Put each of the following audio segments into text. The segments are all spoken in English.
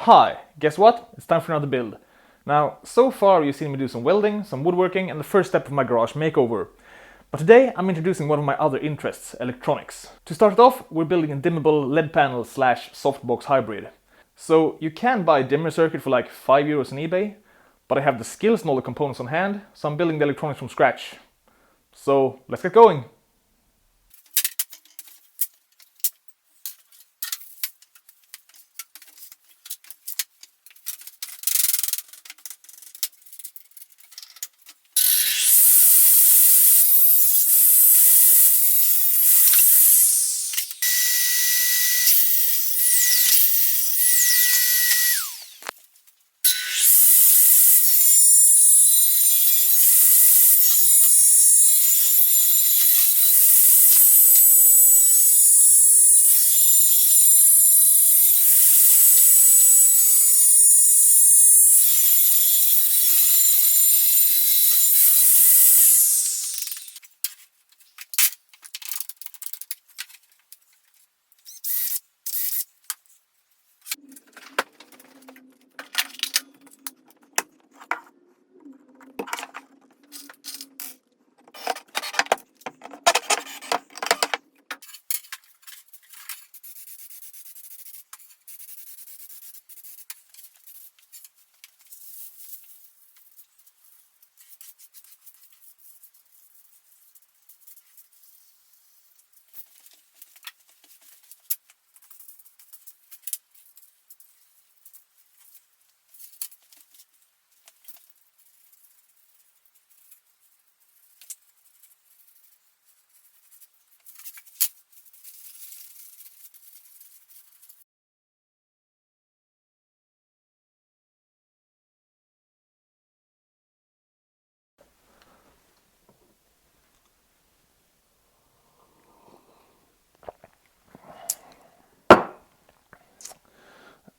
Hi, guess what? It's time for another build. Now, so far you've seen me do some welding, some woodworking, and the first step of my garage makeover. But today I'm introducing one of my other interests, electronics. To start it off, we're building a dimmable LED panel slash softbox hybrid. So you can buy a dimmer circuit for like €5 on eBay, but I have the skills and all the components on hand, so I'm building the electronics from scratch. So let's get going!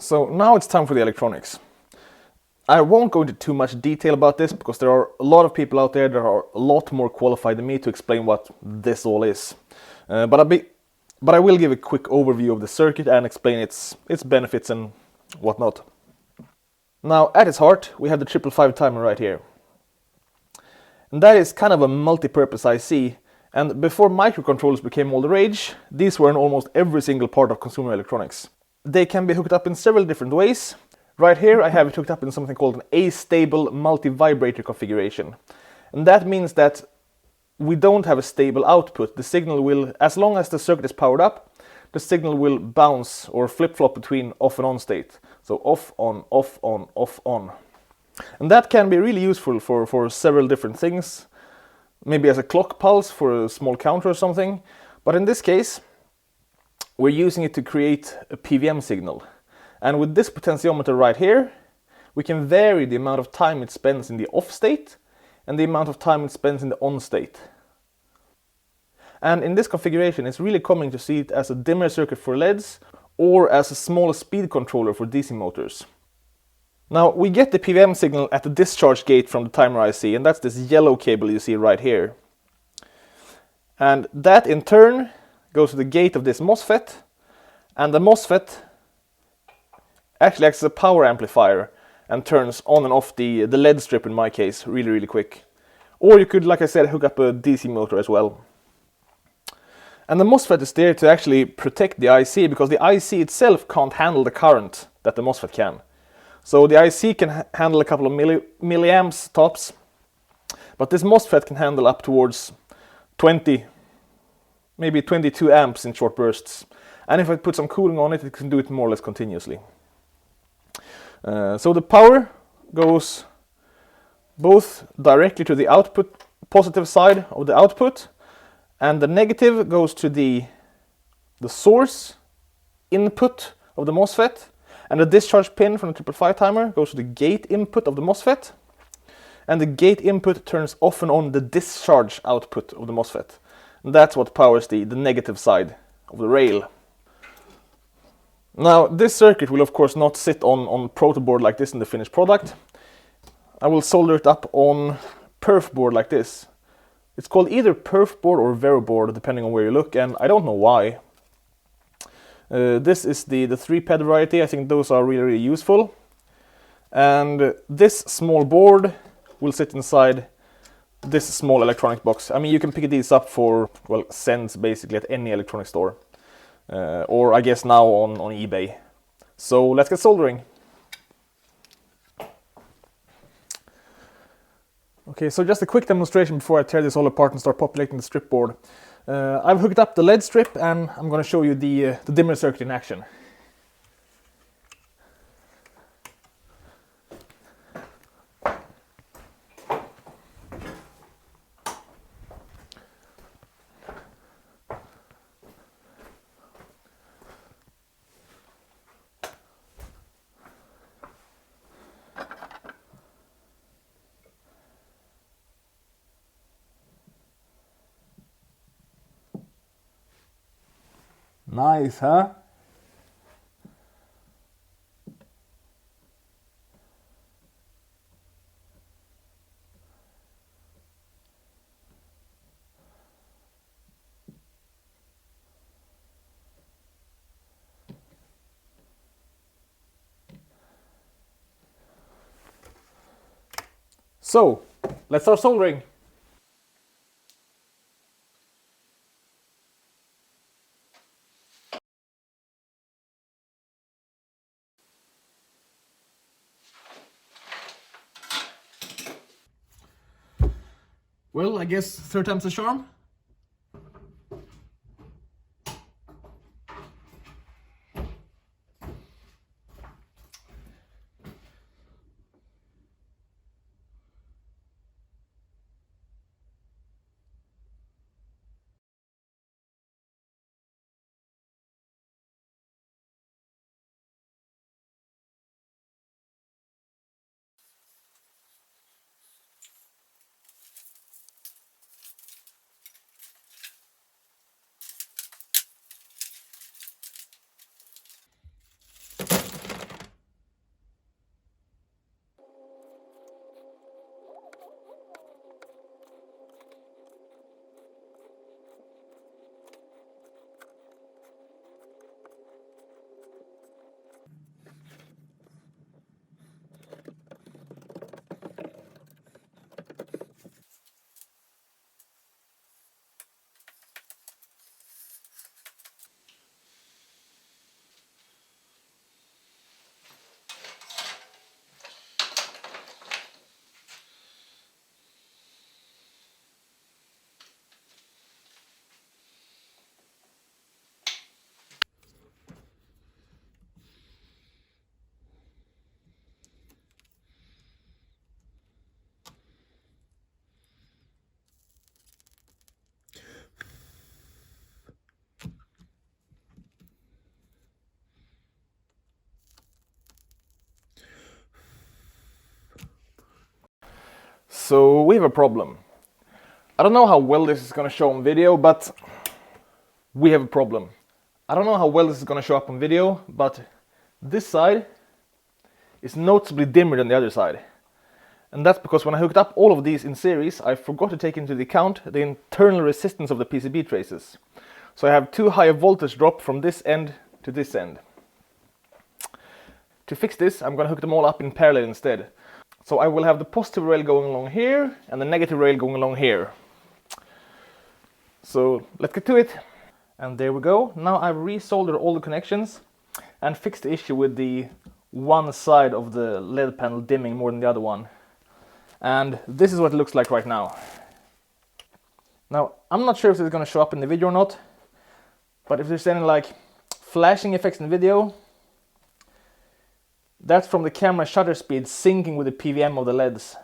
So now it's time for the electronics. I won't go into too much detail about this because there are a lot of people out there that are a lot more qualified than me to explain what this all is. But I will give a quick overview of the circuit and explain its benefits and whatnot. Now at its heart we have the 555 timer right here. And that is kind of a multi-purpose IC, and before microcontrollers became all the rage, these were in almost every single part of consumer electronics. They can be hooked up in several different ways. Right here I have it hooked up in something called an astable multi-vibrator configuration. And that means that we don't have a stable output. The signal will, as long as the circuit is powered up, the signal will bounce or flip-flop between off and on state. So off, on, off, on, off, on. And that can be really useful for several different things. Maybe as a clock pulse for a small counter or something. But in this case, we're using it to create a PWM signal. And with this potentiometer right here, we can vary the amount of time it spends in the off state and the amount of time it spends in the on state. And in this configuration, it's really common to see it as a dimmer circuit for LEDs or as a small speed controller for DC motors. Now, we get the PWM signal at the discharge gate from the timer IC, and that's this yellow cable you see right here. And that in turn goes to the gate of this MOSFET, and the MOSFET actually acts as a power amplifier and turns on and off the LED strip in my case really quick. Or you could, like I said, hook up a DC motor as well. And the MOSFET is there to actually protect the IC, because the IC itself can't handle the current that the MOSFET can. So the IC can handle a couple of milliamps tops, but this MOSFET can handle up towards 20, maybe 22 amps in short bursts. And if I put some cooling on it, it can do it more or less continuously. So the power goes both directly to the output, positive side of the output, and the negative goes to the source input of the MOSFET, and the discharge pin from the 555 timer goes to the gate input of the MOSFET, and the gate input turns off and on the discharge output of the MOSFET. And that's what powers the negative side of the rail. Now, this circuit will of course not sit on proto board like this in the finished product. I will solder it up on perf board like this. It's called either perf board or vero board depending on where you look, and I don't know why. This is the 3-ped variety. I think those are really, really useful. And this small board will sit inside this small electronic box. I mean, you can pick these up for, well, cents basically at any electronic store. Or I guess now on eBay. So let's get soldering. Okay, so just a quick demonstration before I tear this all apart and start populating the strip board. I've hooked up the LED strip and I'm going to show you the dimmer circuit in action. Nice, huh? So, let's start soldering. Well, I guess third time's a charm. So we have a problem. I don't know how well this is going to show on video, but we have a problem. I don't know how well this is going to show up on video, but this side is noticeably dimmer than the other side. And that's because when I hooked up all of these in series, I forgot to take into account the internal resistance of the PCB traces. So I have too high a voltage drop from this end to this end. To fix this, I'm going to hook them all up in parallel instead. So I will have the positive rail going along here and the negative rail going along here. So let's get to it. And there we go. Now I've resoldered all the connections and fixed the issue with the one side of the LED panel dimming more than the other one. And this is what it looks like right now. Now, I'm not sure if this is going to show up in the video or not, but if there's any like flashing effects in the video, that's from the camera shutter speed syncing with the PWM of the LEDs.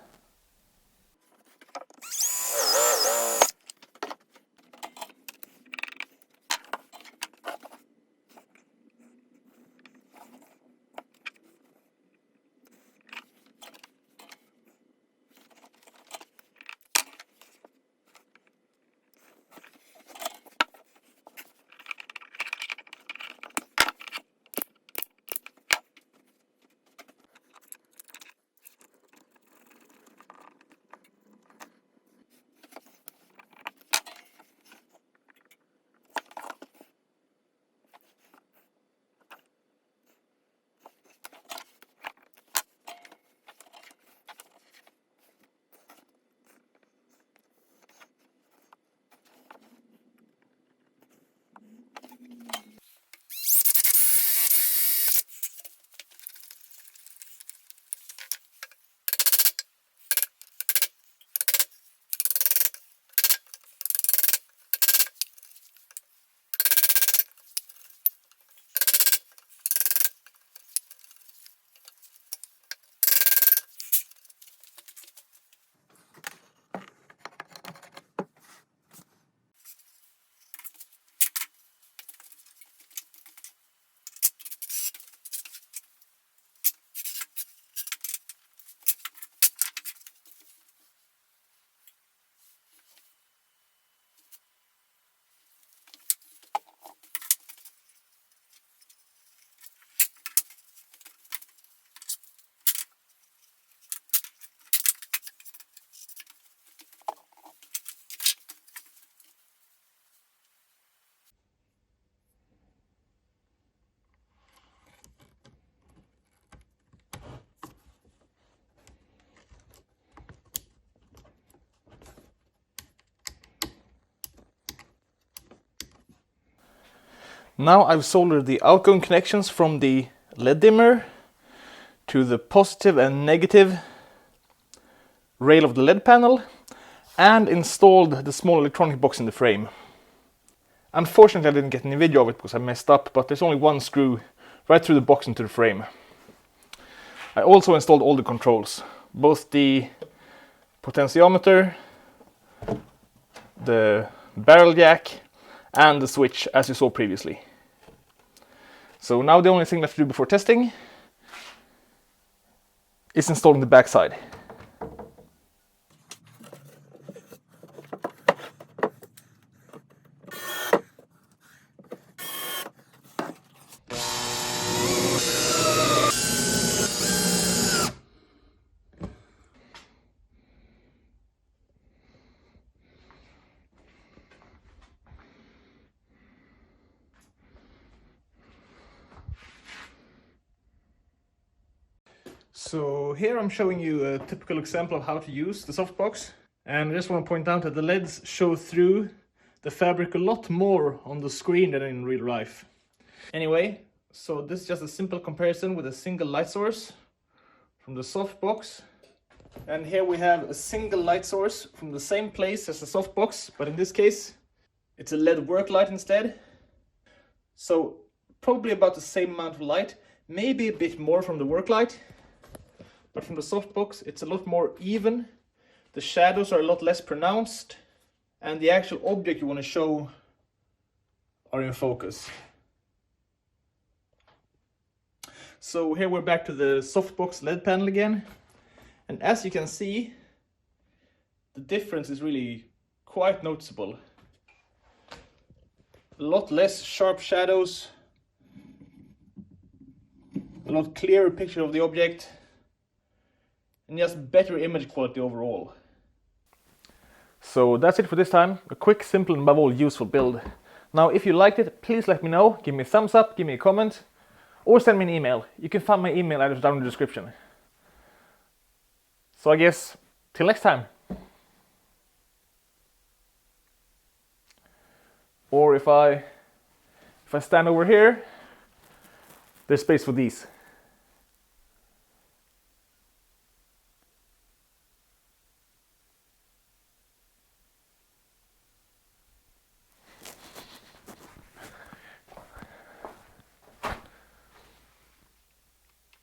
Now I've soldered the outgoing connections from the LED dimmer to the positive and negative rail of the LED panel and installed the small electronic box in the frame. Unfortunately I didn't get any video of it because I messed up, but there's only one screw right through the box into the frame. I also installed all the controls, both the potentiometer, the barrel jack and the switch as you saw previously. So now the only thing left to do before testing is installing the backside. So here I'm showing you a typical example of how to use the softbox. And I just want to point out that the LEDs show through the fabric a lot more on the screen than in real life. Anyway, so this is just a simple comparison with a single light source from the softbox. And here we have a single light source from the same place as the softbox, but in this case it's a LED work light instead. So probably about the same amount of light, maybe a bit more from the work light. But from the softbox, it's a lot more even. The shadows are a lot less pronounced. And the actual object you want to show are in focus. So here we're back to the softbox LED panel again. And as you can see, the difference is really quite noticeable. A lot less sharp shadows. A lot clearer picture of the object. And just better image quality overall. So that's it for this time. A quick, simple and above all useful build. Now if you liked it, please let me know. Give me a thumbs up, give me a comment, or send me an email. You can find my email address down in the description. So I guess, till next time. Or if I stand over here, there's space for these.